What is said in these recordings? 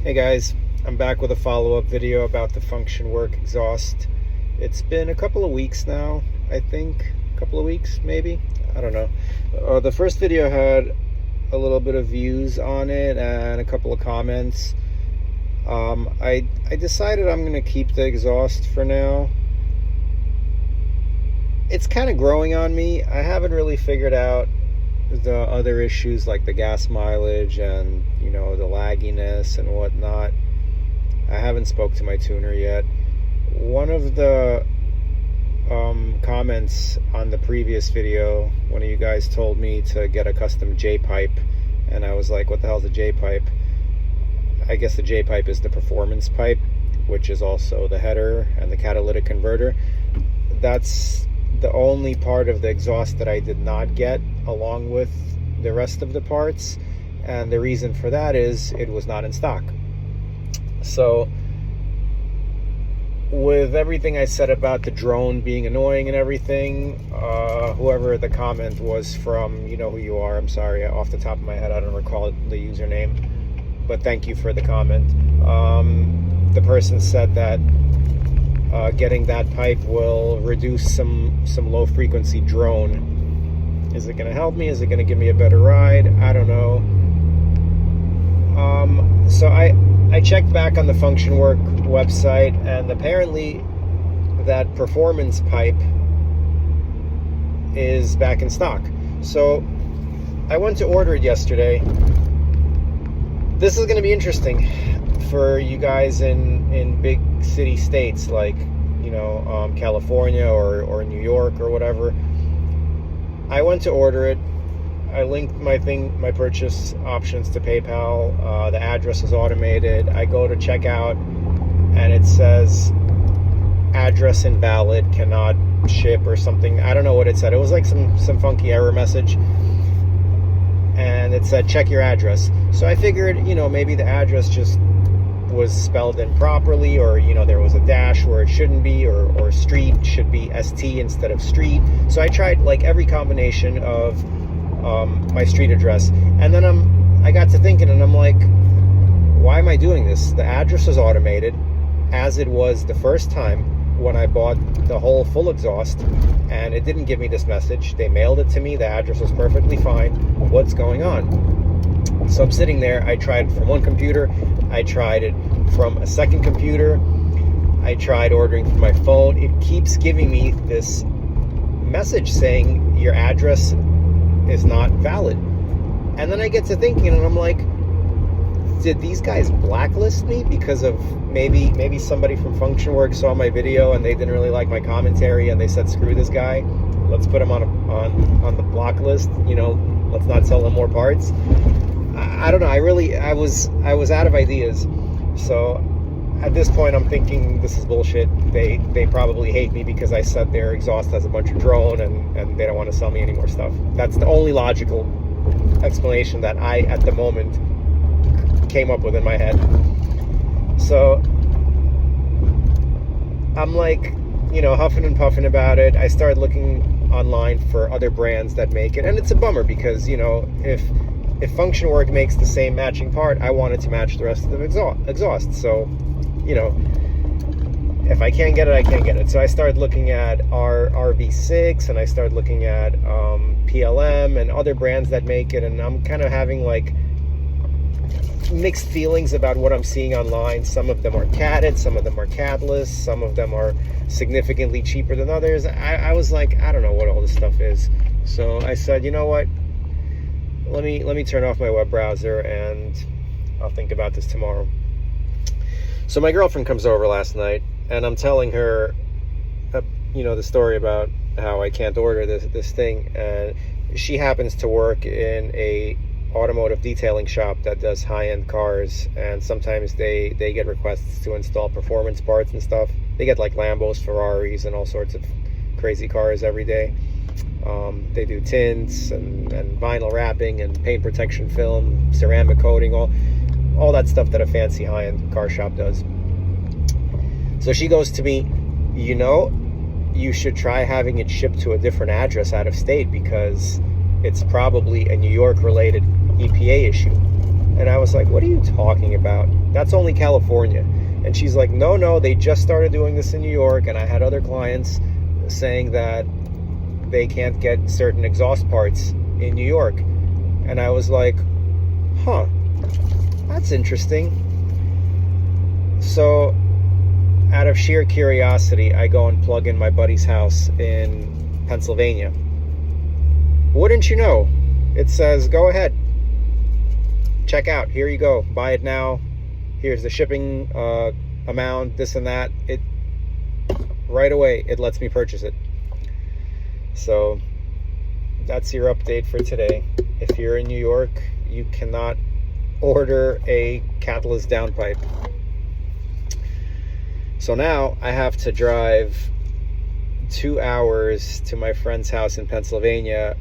Hey guys, I'm back with a follow-up video about the function work exhaust. It's been a couple of weeks now, I think. A couple of weeks, maybe? I don't know. The first video had a little bit of views on it and a couple of comments. I decided I'm going to keep the exhaust for now. It's kind of growing on me. I haven't really figured out the other issues like the gas mileage and the lagginess and whatnot. I haven't spoke to my tuner yet. One of the comments on the previous video, one of you guys told me to get a custom J-pipe, and I was like, what the hell is a J-pipe? I guess the J-pipe is the performance pipe, which is also the header and the catalytic converter. That's the only part of the exhaust that I did not get along with the rest of the parts, and the reason for that is it was not in stock. So with everything I said about the drone being annoying and everything, whoever the comment was from, you know who you are, I'm sorry, off the top of my head I don't recall the username, but thank you for the comment. The person said that getting that pipe will reduce some low frequency drone. Is it going to help me? Is it going to give me a better ride? I don't know. So I checked back on the Function Work website, and apparently that performance pipe is back in stock. So I went to order it yesterday. This is going to be interesting for you guys in big city states like California or New York or whatever. I went to order it. I linked my purchase options to PayPal. The address is automated. I go to check out and it says address invalid, cannot ship or something. I don't know what it said. It was like some funky error message, and it said check your address. So I figured maybe the address just was spelled improperly, or there was a dash where it shouldn't be, or street should be ST instead of street. So I tried like every combination of my street address, and then I got to thinking, and I'm like, why am I doing this? The address is automated as it was the first time when I bought the whole full exhaust, and it didn't give me this message. They mailed it to me. The address was perfectly fine. What's going on? So I'm sitting there. I tried from one computer. I tried it from a second computer. I tried ordering from my phone. It keeps giving me this message saying your address is not valid. And then I get to thinking, and I'm like, did these guys blacklist me because of maybe somebody from Function Work saw my video and they didn't really like my commentary and they said, screw this guy, let's put him on the block list, let's not sell him more parts. I don't know. I was out of ideas. So at this point I'm thinking this is bullshit. They probably hate me because I said their exhaust has a bunch of drone and they don't want to sell me any more stuff. That's the only logical explanation that I at the moment came up with in my head. So I'm like, huffing and puffing about it. I started looking online for other brands that make it, and it's a bummer because if Function Work makes the same matching part, I want it to match the rest of the exhaust. So if I can't get it, I can't get it. So I started looking at RV6, and I started looking at PLM and other brands that make it, and I'm kind of having like mixed feelings about what I'm seeing online. Some of them are catted, some of them are catless, some of them are significantly cheaper than others. I was like, I don't know what all this stuff is. So I said, you know what? Let me turn off my web browser and I'll think about this tomorrow. So my girlfriend comes over last night, and I'm telling her, the story about how I can't order this thing, and she happens to work in a automotive detailing shop that does high-end cars, and sometimes they get requests to install performance parts and stuff. They get like Lambos, Ferraris, and all sorts of crazy cars every day. They do tints and vinyl wrapping and paint protection film, ceramic coating, all that stuff that a fancy high-end car shop does. So she goes to me, you should try having it shipped to a different address out of state because it's probably a New York related EPA issue. And I was like, what are you talking about? That's only California. And she's like, no, they just started doing this in New York. And I had other clients saying that they can't get certain exhaust parts in New York. And I was like, huh, that's interesting. So out of sheer curiosity, I go and plug in my buddy's house in Pennsylvania. Wouldn't you know, it says, go ahead, check out, here you go, buy it now, here's the shipping amount, this and that. It right away, it lets me purchase it. So that's your update for today. If you're in New York, you cannot order a catalyst downpipe. So now I have to drive 2 hours to my friend's house in Pennsylvania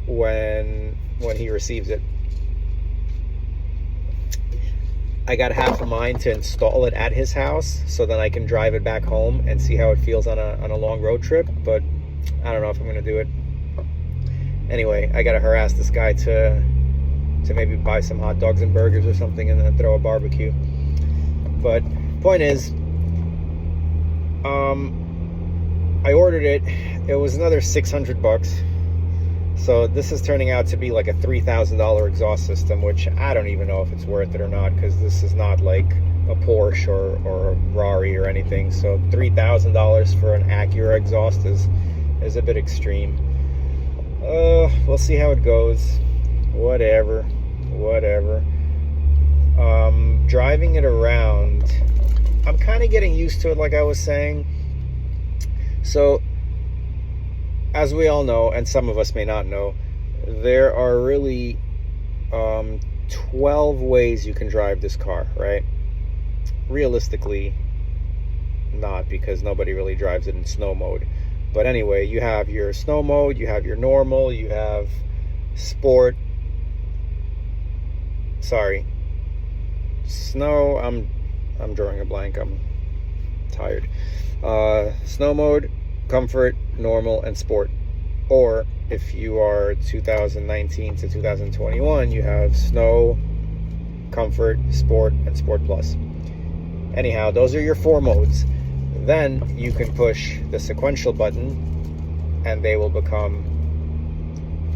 when he receives it. I got half a mind to install it at his house so then I can drive it back home and see how it feels on a long road trip, but I don't know if I'm gonna do it. Anyway, I gotta harass this guy to maybe buy some hot dogs and burgers or something and then throw a barbecue. But point is, I ordered it. It was another $600. So this is turning out to be like a $3,000 exhaust system, which I don't even know if it's worth it or not, because this is not like a Porsche or a Rari or anything. So $3,000 for an Acura exhaust is a bit extreme. We'll see how it goes. Whatever. Driving it around, I'm kind of getting used to it, like I was saying. So, as we all know, and some of us may not know, there are really 12 ways you can drive this car, right? Realistically, not, because nobody really drives it in snow mode. But anyway, you have your snow mode, you have your normal, you have sport. Sorry. Snow, I'm drawing a blank, I'm tired. Snow mode, comfort, normal, and sport. Or if you are 2019 to 2021, you have snow, comfort, sport, and sport plus. Anyhow, those are your 4 modes. Then you can push the sequential button and they will become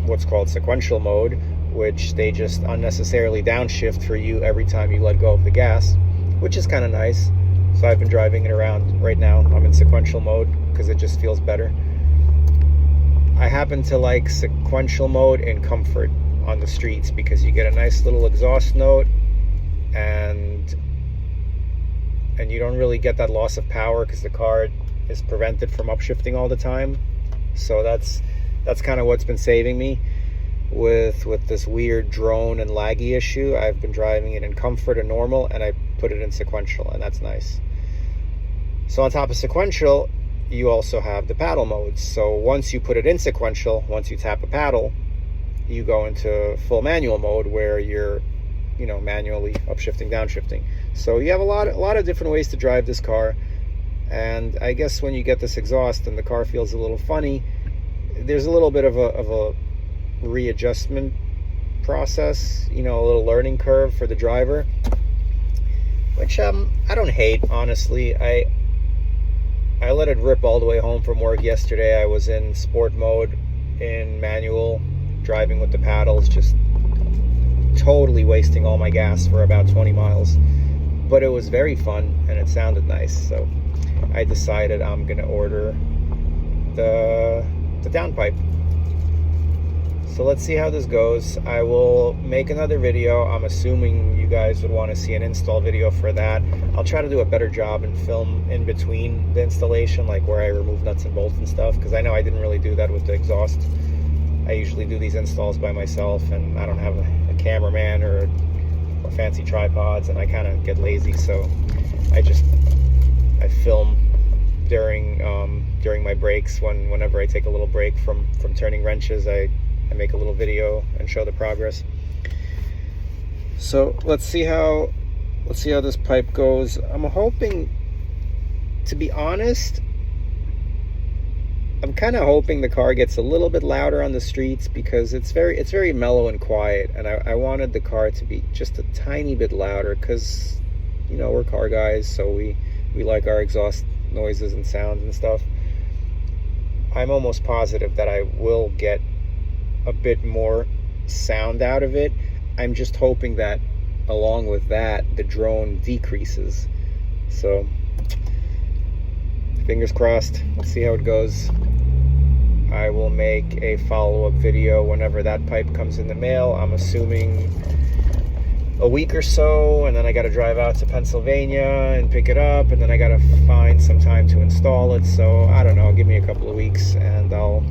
what's called sequential mode, which they just unnecessarily downshift for you every time you let go of the gas, which is kind of nice. So I've been driving it around. Right now I'm in sequential mode because it just feels better. I happen to like sequential mode in comfort on the streets because you get a nice little exhaust note and you don't really get that loss of power because the car is prevented from upshifting all the time. So that's kind of what's been saving me with this weird drone and laggy issue. I've been driving it in comfort and normal, and I put it in sequential, and that's nice. So on top of sequential, you also have the paddle modes. So once you put it in sequential, once you tap a paddle, you go into full manual mode where you're, manually upshifting, downshifting. So you have a lot of different ways to drive this car. And I guess when you get this exhaust and the car feels a little funny, there's a little bit of a readjustment process, a little learning curve for the driver, which I don't hate, honestly. I let it rip all the way home from work yesterday. I was in sport mode in manual, driving with the paddles, just totally wasting all my gas for about 20 miles. But it was very fun and it sounded nice, so I decided I'm gonna order the downpipe. So let's see how this goes. I will make another video. I'm assuming you guys would want to see an install video for that. I'll try to do a better job and film in between the installation, like where I remove nuts and bolts and stuff, because I know I didn't really do that with the exhaust. I usually do these installs by myself, and I don't have a cameraman or fancy tripods, and I kind of get lazy, so I film during my breaks. Whenever I take a little break from turning wrenches, I make a little video and show the progress. So let's see how this pipe goes. I'm hoping, to be honest, I'm I'm kind of hoping the car gets a little bit louder on the streets, because it's very mellow and quiet, and I wanted the car to be just a tiny bit louder, because, you know, we're car guys, so we like our exhaust noises and sounds and stuff. I'm almost positive that I will get a bit more sound out of it. I'm just hoping that along with that, the drone decreases. So fingers crossed. Let's see how it goes. I will make a follow-up video whenever that pipe comes in the mail. I'm assuming a week or so, and then I got to drive out to Pennsylvania and pick it up, and then I got to find some time to install it. So I don't know, give me a couple of weeks and I'll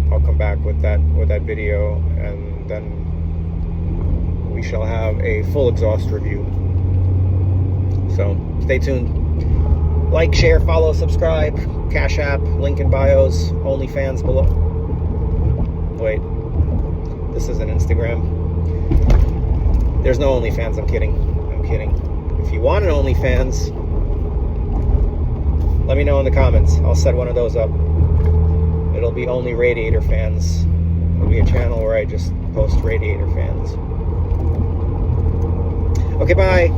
come back with that video, and then we shall have a full exhaust review. So stay tuned. Like, share, follow, subscribe, Cash App, link in bios, OnlyFans below. Wait, this isn't Instagram. There's no OnlyFans, I'm kidding. If you want an OnlyFans, let me know in the comments. I'll set one of those up. It'll be only Radiator Fans. It'll be a channel where I just post Radiator Fans. Okay, bye.